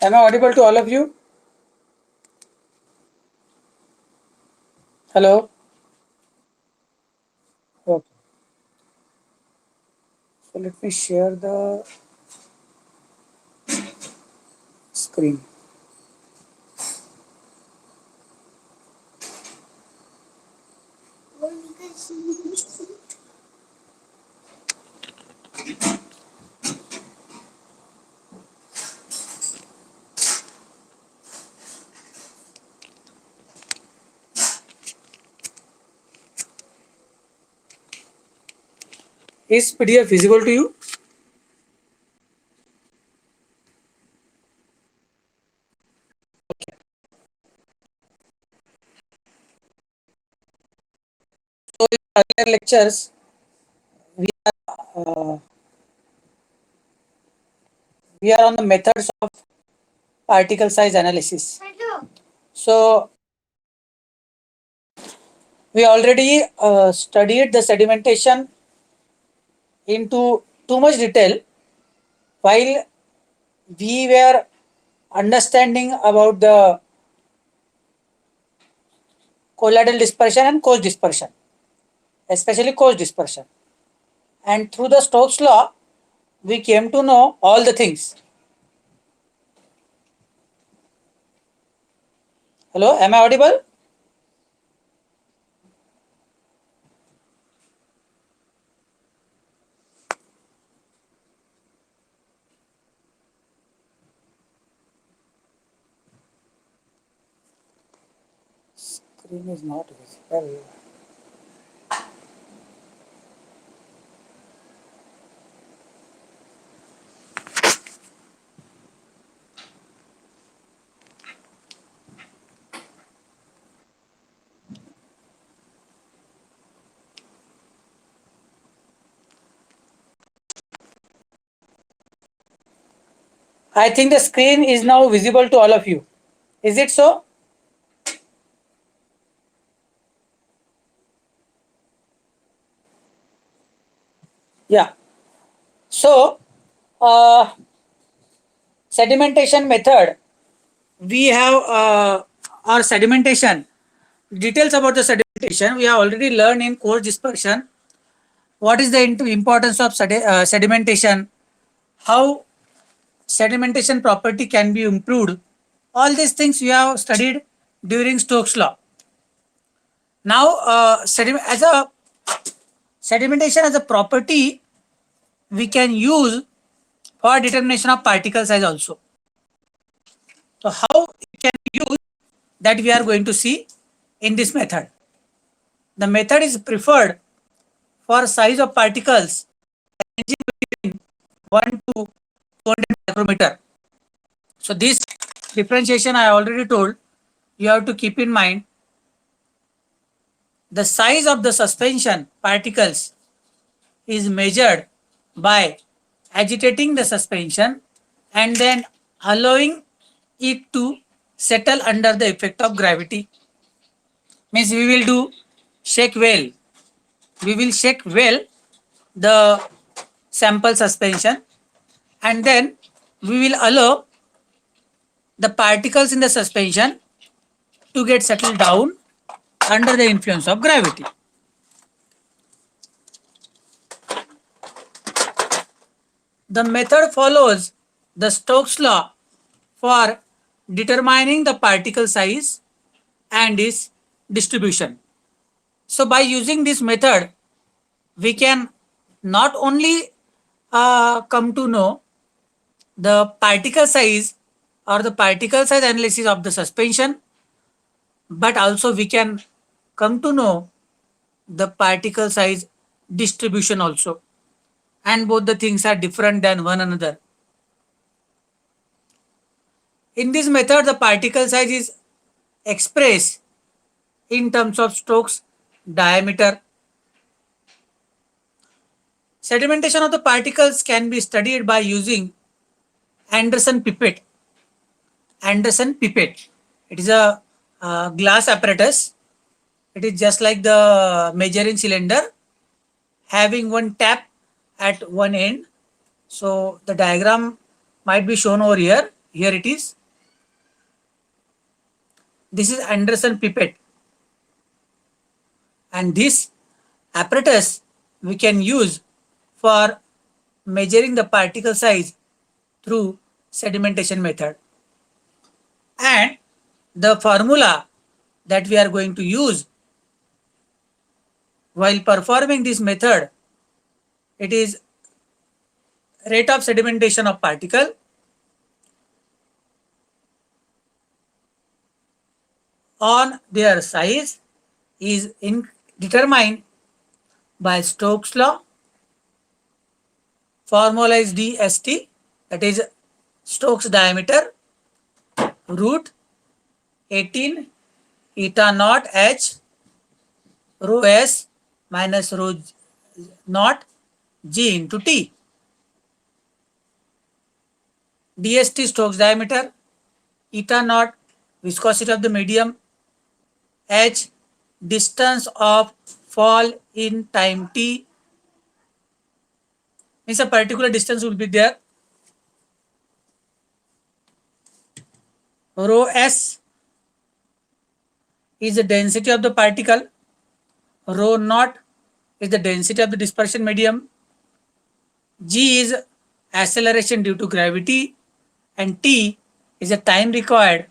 Am I audible to all of you? Hello? Okay. So let me share the screen. Is PDF visible to you? So in earlier lectures, uh, we are on the methods of particle size analysis. So we already studied the sedimentation into too much detail while we were understanding about the colloidal dispersion and coarse dispersion, especially coarse dispersion. And through the Stokes law, we came to know all the things. Hello, am I audible? Screen is not visible. I think the screen is now visible to all of you. Is it so? Yeah. So, sedimentation method, we have our sedimentation. Details about the sedimentation, we have already learned in coarse dispersion. What is the importance of sedimentation? How sedimentation property can be improved? All these things we have studied during Stokes law. Now, sedimentation as a property we can use for determination of particle size also. So how it can be used, that we are going to see in this method. The method is preferred for size of particles ranging between 1 to 200 micrometer. So this differentiation I already told, you have to keep in mind. The size of the suspension particles is measured by agitating the suspension and then allowing it to settle under the effect of gravity. Means we will do shake well. We will shake well the sample suspension and then we will allow the particles in the suspension to get settled down under the influence of gravity. The method follows the Stokes law for determining the particle size and its distribution. So by using this method, we can not only come to know the particle size or the particle size analysis of the suspension, but also we can come to know the particle size distribution also. And both the things are different than one another. In this method, the particle size is expressed in terms of Stokes diameter. Sedimentation of the particles can be studied by using Anderson pipette. Anderson pipette. It is a glass apparatus. It is just like the measuring cylinder, having one tap at one end. So the diagram might be shown over here. Here it is. This is Anderson pipette, and this apparatus we can use for measuring the particle size through sedimentation method. And the formula that we are going to use while performing this method, it is rate of sedimentation of particle on their size is determined by Stokes law. Formula is dST, that is Stokes diameter, root 18 eta naught h rho s minus rho naught g into t. dST Stokes diameter, eta naught viscosity of the medium, h distance of fall in time t, means a particular distance will be there. Rho s is the density of the particle, rho naught is the density of the dispersion medium, g is acceleration due to gravity, and t is the time required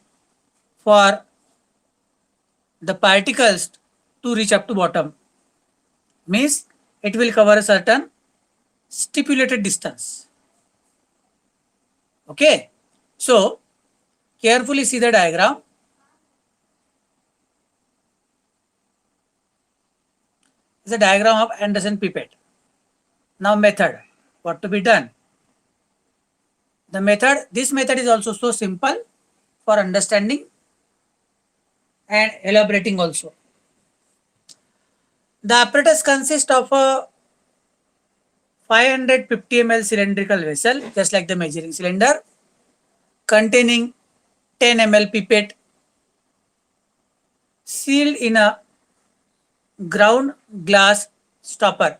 for the particles to reach up to bottom. Means it will cover a certain stipulated distance. Okay, so carefully see the diagram. It's a diagram of Anderson pipette. Now method, what to be done? The method, this method is also so simple for understanding and elaborating also. The apparatus consists of a 550 ml cylindrical vessel, just like the measuring cylinder, containing 10 ml pipette sealed in a ground glass stopper.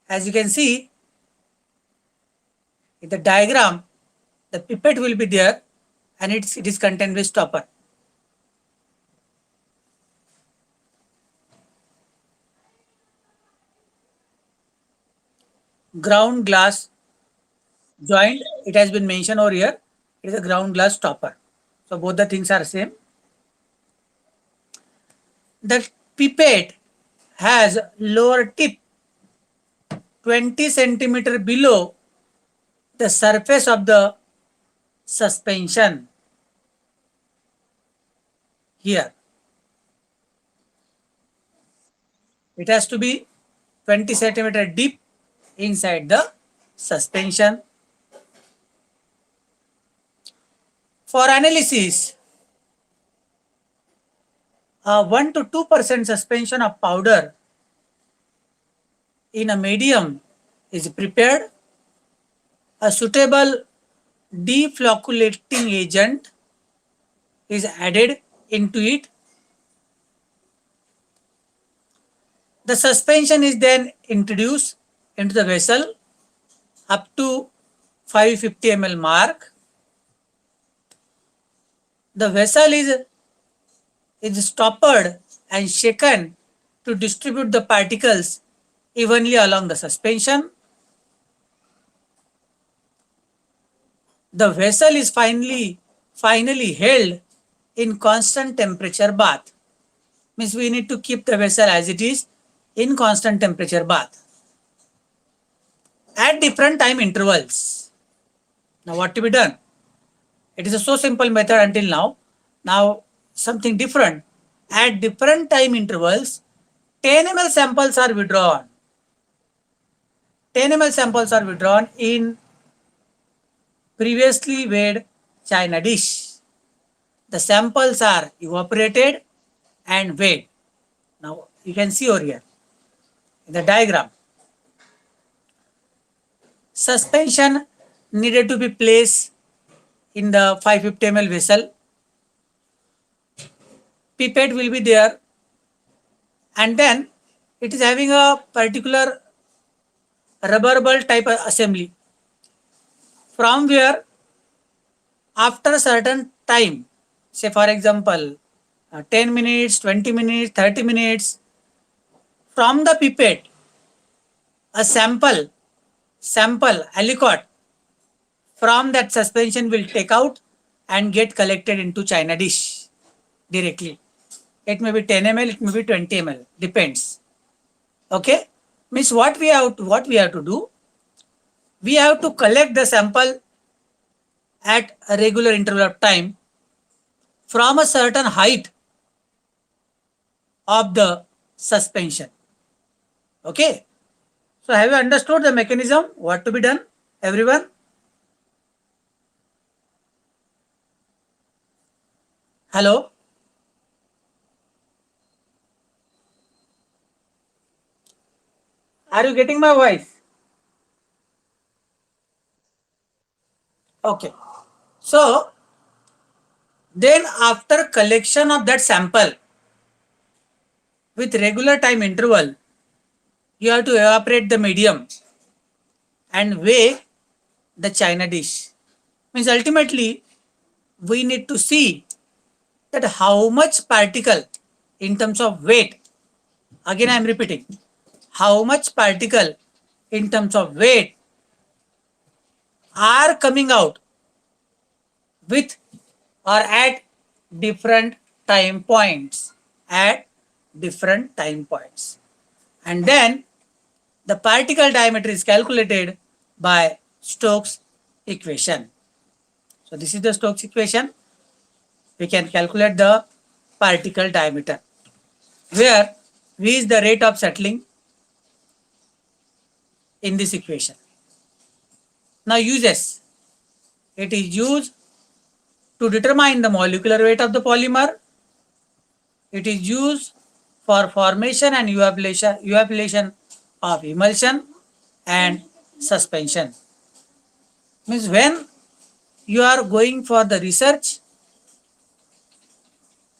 As you can see in the diagram, the pipette will be there and it is contained with stopper. Ground glass joint, it has been mentioned over here, it is a ground glass stopper. So both the things are same. The pipette has lower tip 20 centimeter below the surface of the suspension here. It has to be 20 centimeter deep inside the suspension. For analysis, 1 to 2% suspension of powder in a medium is prepared. A suitable deflocculating agent is added into it. The suspension is then introduced into the vessel up to 550 ml mark. The vessel is stoppered and shaken to distribute the particles evenly along the suspension. The vessel is finally held in constant temperature bath. Means we need to keep the vessel as it is in constant temperature bath at different time intervals. Now what to be done? It is a so simple method until now. Now something different. At different time intervals, 10 ml samples are withdrawn. 10 ml samples are withdrawn in previously weighed china dish. The samples are evaporated and weighed. Now you can see over here in the diagram. Suspension needed to be placed in the 550 ml vessel. Pipette will be there, and then it is having a particular rubber ball type assembly from where after a certain time, say for example, 10 minutes, 20 minutes, 30 minutes, from the pipette, a sample aliquot from that suspension will take out and get collected into china dish directly. It may be 10 ml, it may be 20 ml, depends. Okay, means what we have to do, we have to collect the sample at a regular interval of time from a certain height of the suspension. Okay, so have you understood the mechanism, what to be done, everyone? Hello, are you getting my voice? Okay, so then after collection of that sample with regular time interval, you have to evaporate the medium and weigh the china dish. Means ultimately we need to see that how much particle in terms of weight, again I am repeating, how much particle in terms of weight are coming out with or at different time points, at different time points. And then the particle diameter is calculated by Stokes equation. So this is the Stokes equation. We can calculate the particle diameter, where V is the rate of settling in this equation. Now uses. It is used to determine the molecular weight of the polymer. It is used for formation and evaporation of emulsion and suspension. Means when you are going for the research,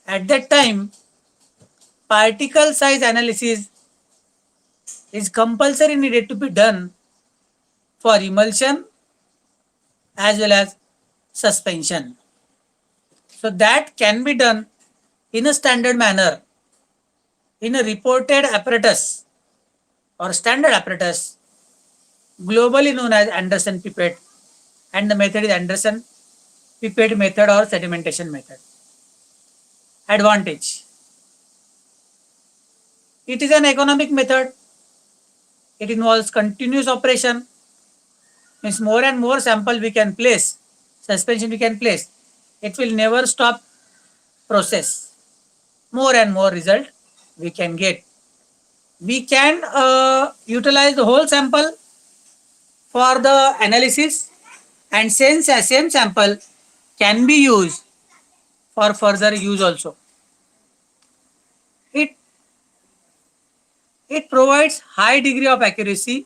at that time particle size analysis is compulsory needed to be done for emulsion as well as suspension. So that can be done in a standard manner in a reported apparatus or standard apparatus globally known as Anderson pipette, and the method is Anderson pipette method or sedimentation method. Advantage: it is an economic method. It involves continuous operation. Means more and more sample we can place, suspension we can place, it will never stop process. More and more result we can get. We can utilize the whole sample for the analysis, and same sample can be used for further use also. It it provides high degree of accuracy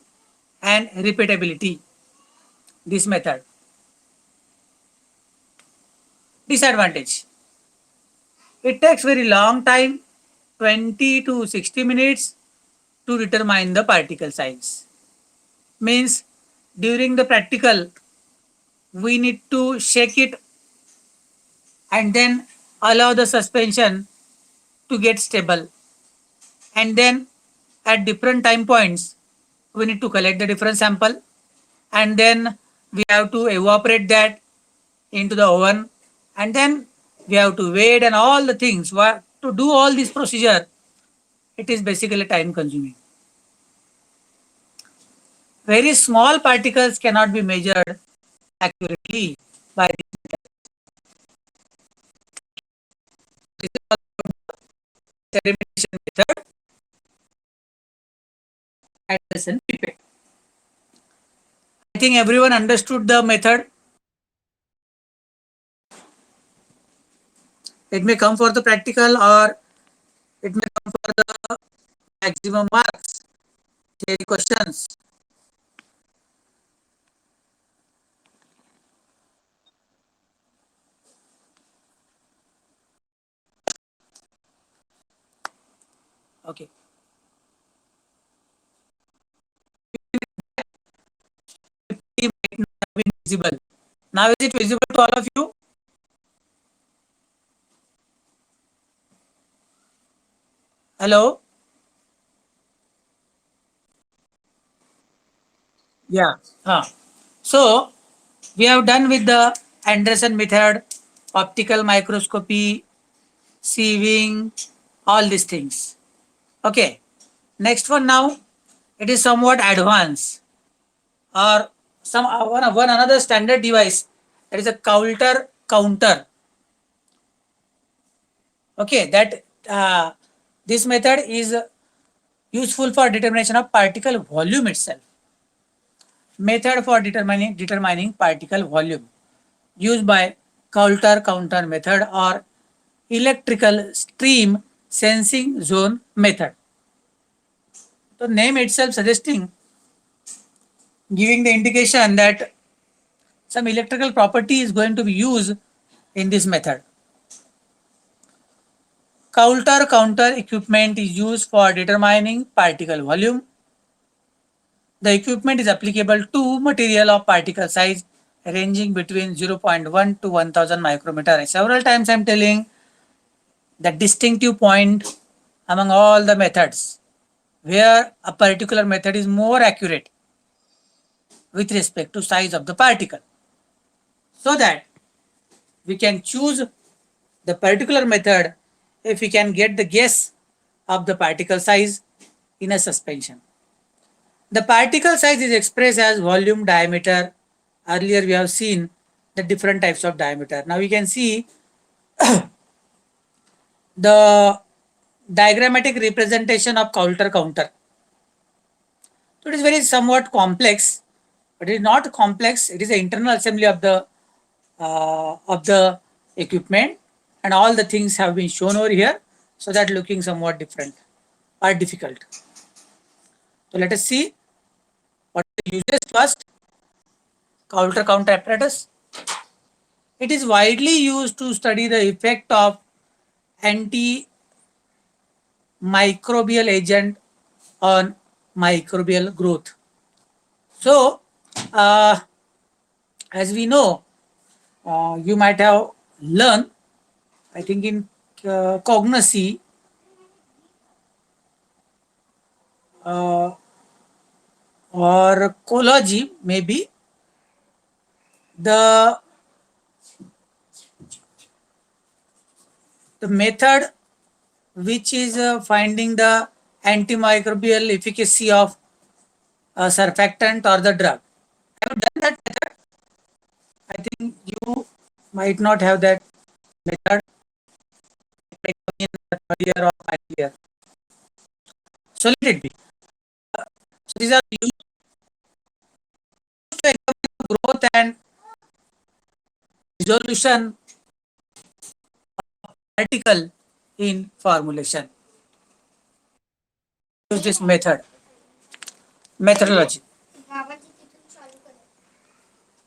and repeatability. This method. Disadvantage: it takes very long time, 20 to 60 minutes to determine the particle size. Means during the practical we need to shake it and then allow the suspension to get stable, and then at different time points we need to collect the different sample, and then we have to evaporate that into the oven, and then we have to wait and all the things. To do all this procedure, it is basically time consuming. Very small particles cannot be measured accurately by this sedimentation method at the pipette. I think everyone understood the method. It may come for the practical or it may come for the maximum marks, theory questions. Okay. It might not have been visible. Now is it visible to all of you? Hello? Yeah. So we have done with the Anderson method, optical microscopy, sieving, all these things. Okay. Next one now, it is somewhat advanced or one another standard device. That is a counter. Okay, that this method is useful for determination of particle volume itself. Method for determining particle volume used by counter method or electrical stream sensing zone method. So name itself suggesting giving the indication that some electrical property is going to be used in this method. Counter equipment is used for determining particle volume. The equipment is applicable to material of particle size ranging between 0.1 to 1000 micrometer. Several times I am telling the distinctive point among all the methods where a particular method is more accurate with respect to size of the particle, so that we can choose the particular method if we can get the guess of the particle size in a suspension. The particle size is expressed as volume diameter. Earlier we have seen the different types of diameter. Now we can see the diagrammatic representation of counter. So it is very somewhat complex, but it is not complex. It is the internal assembly of the equipment, and all the things have been shown over here, so that looking somewhat different or difficult. So let us see what the uses first. Counter apparatus. It is widely used to study the effect of antimicrobial agent on microbial growth. So, as we know, you might have learned, I think in cognosy, uh, or ecology, maybe the method which is finding the antimicrobial efficacy of a surfactant or the drug. Have you done that method? I think you might not have that method in the third year or final year. So let it be. So these are used to examine growth and resolution particle in formulation. Use this methodology.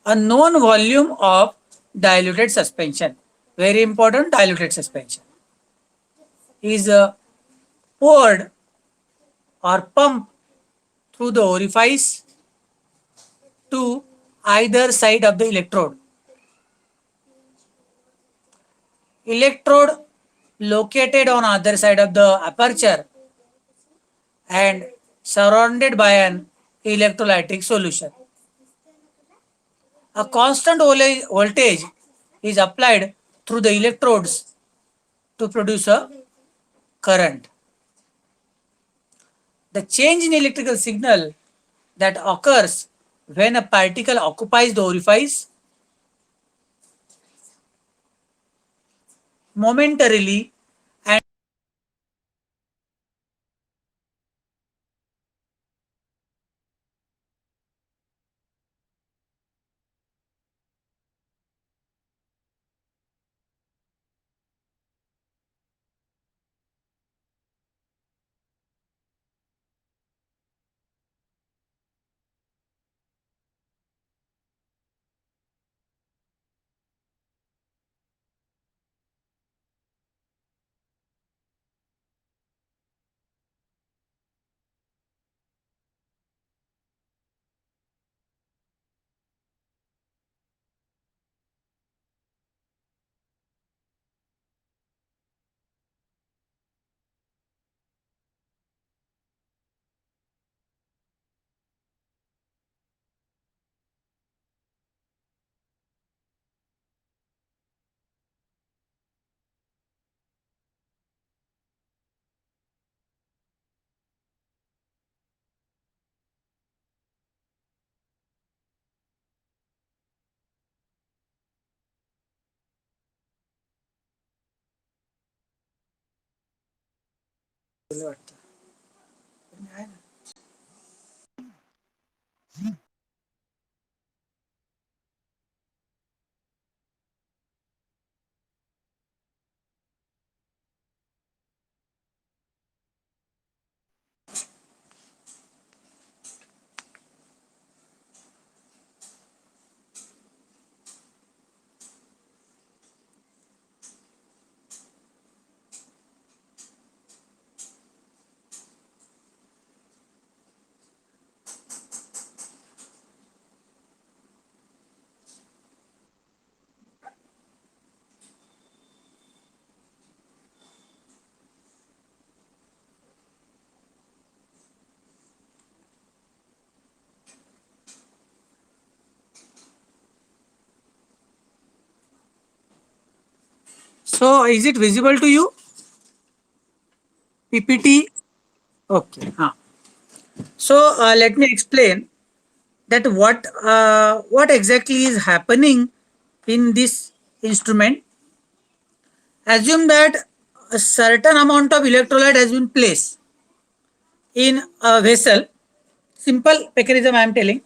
A known volume of diluted suspension, very important, diluted suspension, is poured or pumped through the orifice to either side of the electrode. Electrode located on other side of the aperture and surrounded by an electrolytic solution. A constant voltage is applied through the electrodes to produce a current. The change in electrical signal that occurs when a particle occupies the orifice momentarily and So is it visible to you? PPT? Okay. So let me explain that what exactly is happening in this instrument. Assume that a certain amount of electrolyte has been placed in a vessel. Simple mechanism I am telling.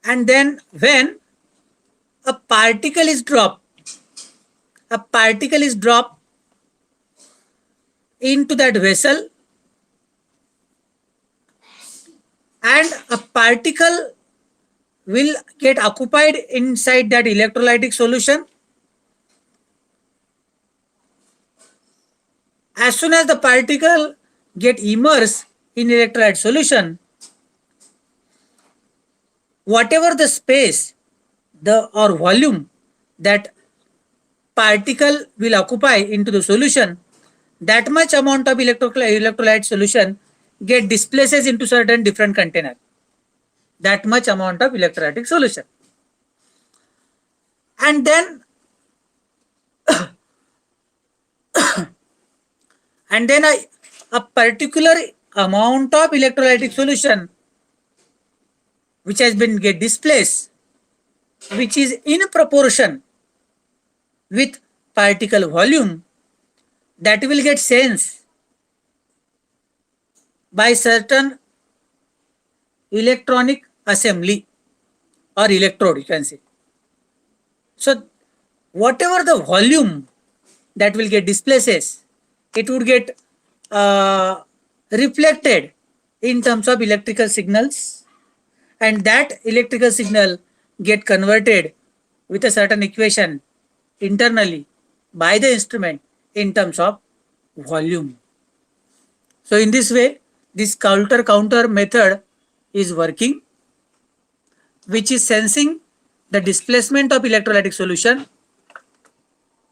And then when a particle is dropped, into that vessel, and a particle will get occupied inside that electrolytic solution. As soon as the particle get immersed in electrolyte solution, whatever the space or volume that particle will occupy into the solution, that much amount of electrolyte solution get displaces into certain different container. That much amount of electrolytic solution. And then a particular amount of electrolytic solution which has been get displaced, which is in proportion with particle volume, that will get sensed by certain electronic assembly or electrode, you can say. So whatever the volume that will get displaces, it would get reflected in terms of electrical signals, and that electrical signal get converted with a certain equation internally by the instrument in terms of volume. So in this way, this counter method is working, which is sensing the displacement of electrolytic solution,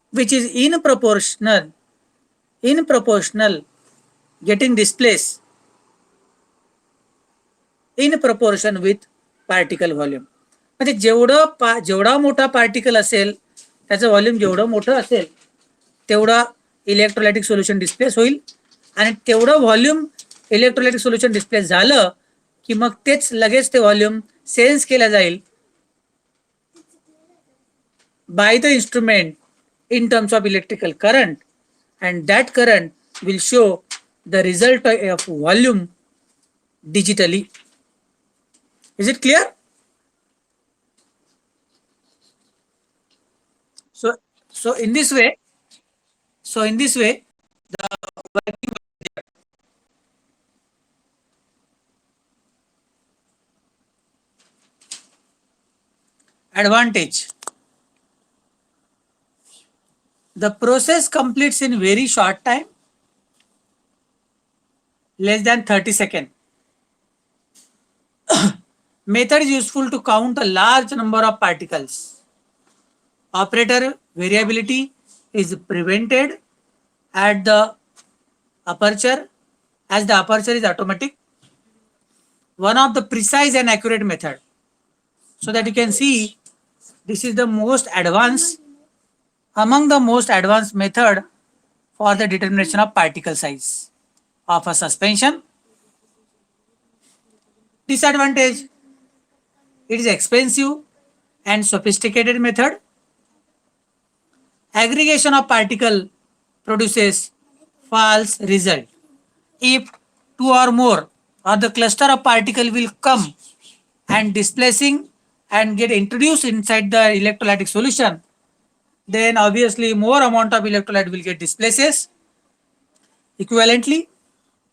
which is in proportional getting displaced in proportion with particle volume. म्हणजे जेवढा मोठा particle असेल, त्याचं volume जेवढं मोठं असेल, तेवढा electrolytic solution displace होईल, आणि तेवढं व्हॉल्यूम इलेक्ट्रोलायटिक सोल्युशन डिस्प्लेस झालं की मग तेच लगेच ते व्हॉल्यूम सेन्स केला जाईल by the instrument in terms of electrical current, and that current will show the result of volume digitally. Is it clear? So in this way, the working advantage, the process completes in very short time, less than 30 seconds. Method is useful to count a large number of particles. Operator variability is prevented at the aperture, as the aperture is automatic. One of the precise and accurate method. So that you can see, this is the most advanced, among the most advanced method for the determination of particle size of a suspension. Disadvantage, it is expensive and sophisticated method. Aggregation of particle produces false result. if two or more or the cluster of particle will come and displacing and get introduced inside the electrolytic solution, then obviously more amount of electrolyte will get displaces equivalently,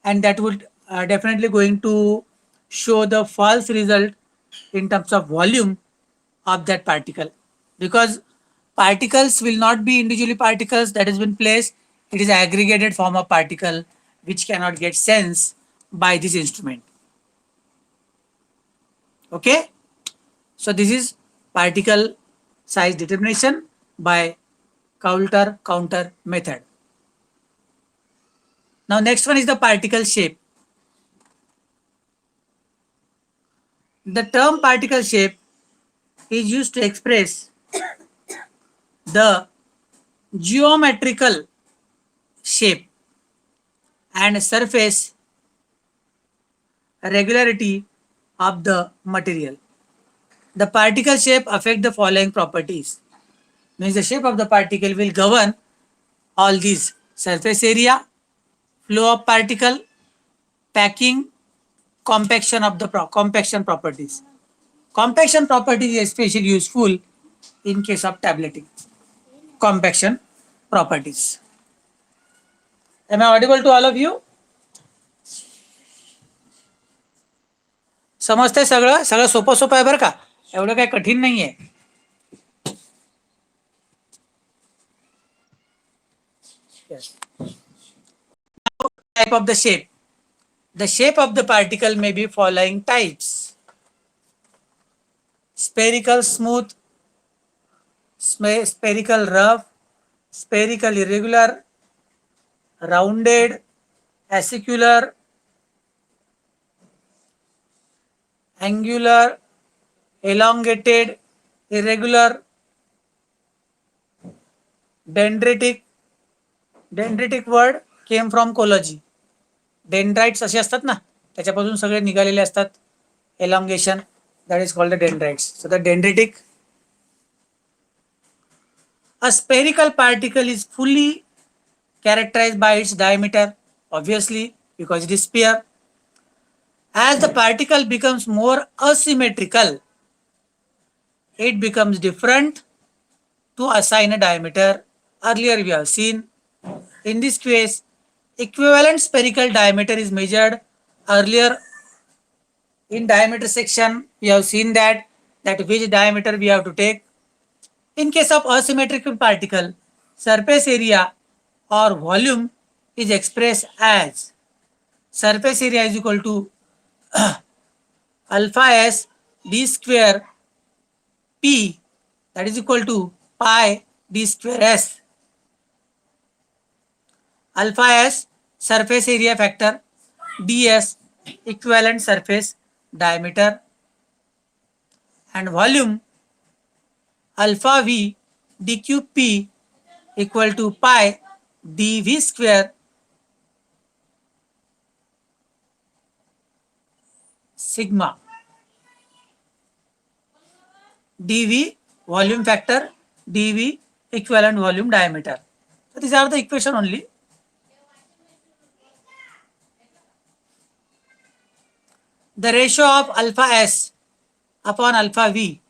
and that would definitely going to show the false result in terms of volume of that particle, because particles will not be individually particles that has been placed. It is aggregated form of particle which cannot get sense by this instrument. Okay, so this is particle size determination by Coulter-Counter method. Now next one is the particle shape. The term particle shape is used to express the geometrical shape and surface regularity of the material. The particle shape affect the following properties. Means the shape of the particle will govern all these: surface area, flow of particle, packing, compaction of the compaction properties. Compaction property is especially useful in case of tableting. Compaction properties. Am I audible to all of you? समजतंय सगळं? सगळं सोपं सोपं आहे बरं का, एवढं काही कठीण नाहीये. Yes. Type of the shape. The shape of the particle may be following types: spherical smooth, spherical rough, spherical irregular, rounded, acicular, angular, elongated, irregular, dendritic. Dendritic word came from coology. Dendrites असे असतात ना, त्याच्यापासून सगळे निघालेले असतात. Elongation, that is called the dendrites. So the dendritic. A spherical particle is fully characterized by its diameter, obviously, because it is sphere. As the particle becomes more asymmetrical, it becomes different to assign a diameter. Earlier we have seen, in this case, equivalent spherical diameter is measured. Earlier in diameter section we have seen that which diameter we have to take. In case of asymmetrical particle, surface area or volume is expressed as surface area is equal to alpha s d square p, that is equal to pi d square s. Alpha s surface area factor, ds equivalent surface diameter, and volume alpha v dq p equal to pi dv square sigma. dv volume factor, dv equivalent volume diameter. So these are the equation only. The ratio of alpha s upon alpha v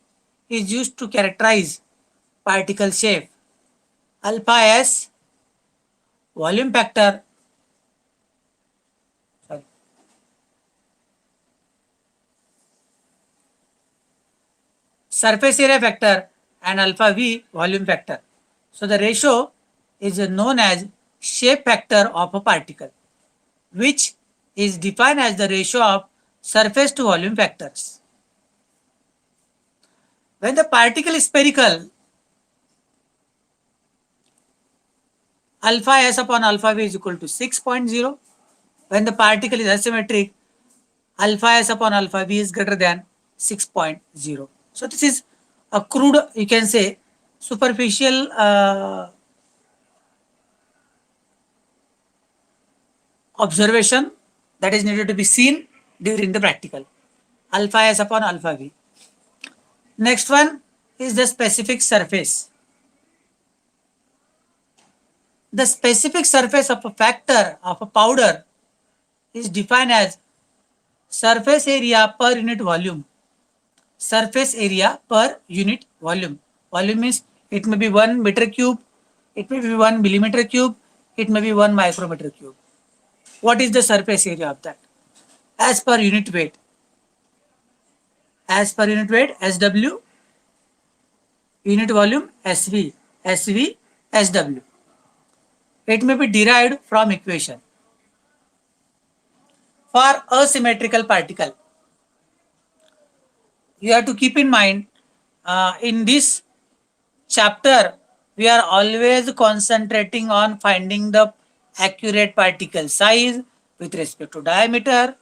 is used to characterize particle shape. Alpha s volume factor, surface area factor, and alpha v volume factor. So the ratio is known as shape factor of a particle, which is defined as the ratio of surface to volume factors. When the particle is spherical, alpha s upon alpha v is equal to 6.0. When the particle is asymmetric, alpha s upon alpha v is greater than 6.0. So this is a crude, you can say, superficial observation that is needed to be seen during the practical. Alpha s upon alpha v. Next one is the specific surface. The specific surface of a factor of a powder is defined as surface area per unit volume. Surface area per unit volume. Volume means it may be 1 meter cube, it may be 1 millimeter cube, it may be 1 micrometer cube. What is the surface area of that? As per unit weight. As per unit weight, SW, unit volume, SV, SV, SW. It may be derived from equation. For asymmetrical particle, you have to keep in mind in this chapter we are always concentrating on finding the accurate particle size with respect to diameter,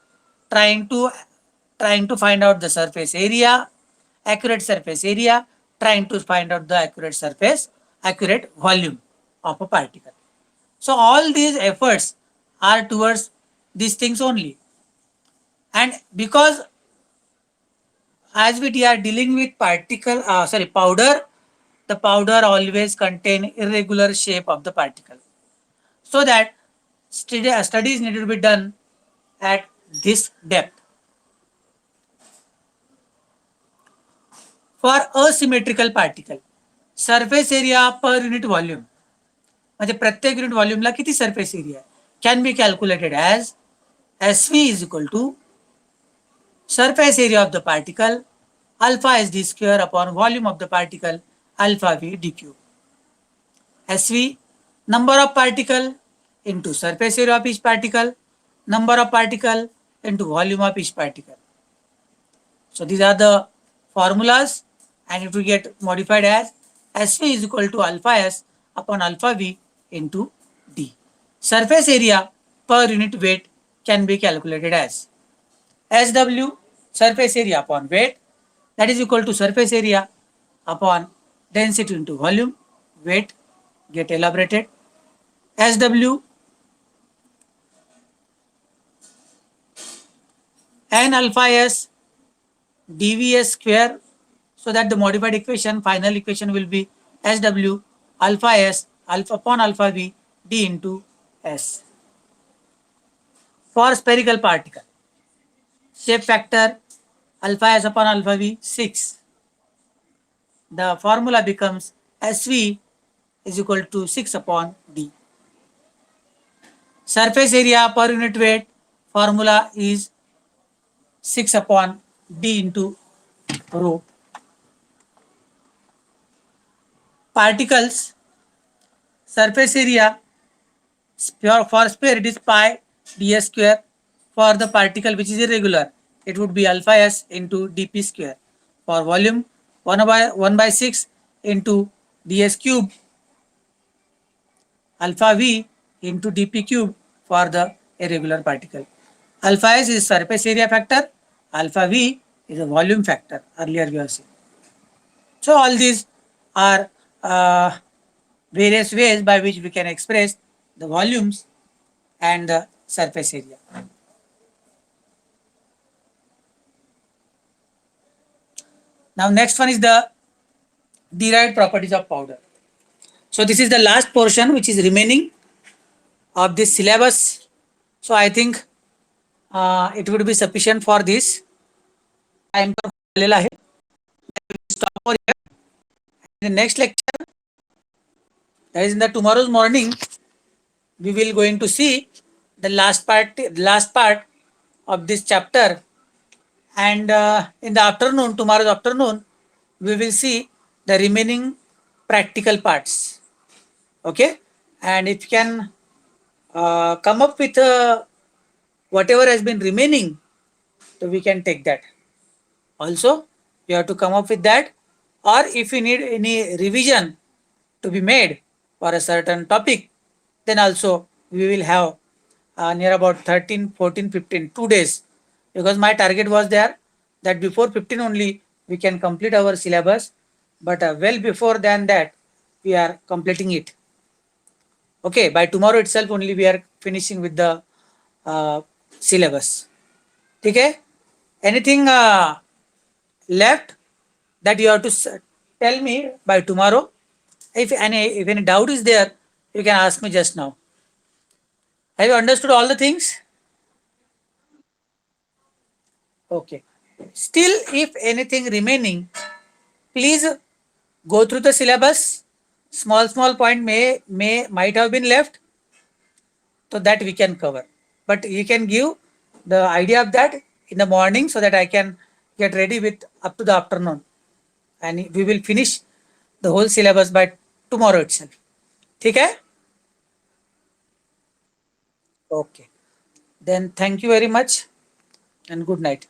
trying to find out the surface area, accurate surface area, trying to find out the accurate volume of a particle. So all these efforts are towards these things only. And because as we are dealing with powder, the powder always contain irregular shape of the particle. So that studies need to be done at this depth. For asymmetrical particle, surface area per unit volume, म्हणजे प्रत्येक unit व्हॉल्यूमला किती surface area can be calculated as SV is equal to surface area of the particle alpha is d square upon volume of the particle alpha v d cube. SV, number of particle into surface area of each particle, number of particle into volume of each particle. So these are the formulas, and it will get modified as SV is equal to alpha s upon alpha v into d. Surface area per unit weight can be calculated as SW, surface area upon weight, that is equal to surface area upon density into volume, weight get elaborated. SW n alpha s dvs square, so that the modified equation, final equation will be SW alpha s alpha upon alpha v d into s. For spherical particle, shape factor alpha s upon alpha v 6. The formula becomes SV is equal to 6 upon d. Surface area per unit weight formula is 6 upon d into rho. Particles, surface area for sphere it is pi ds square. For the particle which is irregular, it would be alpha s into dp square. For volume, 1 by 6 into ds cube alpha v into dp cube for the irregular particle. Alpha s is surface area factor, alpha v is a volume factor, earlier we have seen. So all these are various ways by which we can express the volumes and the surface area. Now next one is the derived properties of powder. So this is the last portion which is remaining of this syllabus. So I think it would be sufficient for this. Time stop over here. In the next lecture, that is in the tomorrow's morning, we will going to see the last part of this chapter, and in the afternoon, tomorrow's afternoon, we will see the remaining practical parts. Okay, and if you can come up with whatever has been remaining, so we can take that. Also, you have to come up with that, or if you need any revision to be made for a certain topic, then also we will have near about 13, 14, 15, 2 days, because my target was there that before 15 only we can complete our syllabus, but well before than that we are completing it. Okay, by tomorrow itself only we are finishing with the syllabus. Okay, anything left that you have to tell me by tomorrow? If any doubt is there, you can ask me just now. Have you understood all the things? Okay. Still, if anything remaining, please go through the syllabus. Small point may might have been left, so that we can cover. But you can give the idea of that in the morning so that I can get ready with up to the afternoon, and we will finish the whole syllabus by tomorrow itself. ठीक है? Okay. Then thank you very much and good night.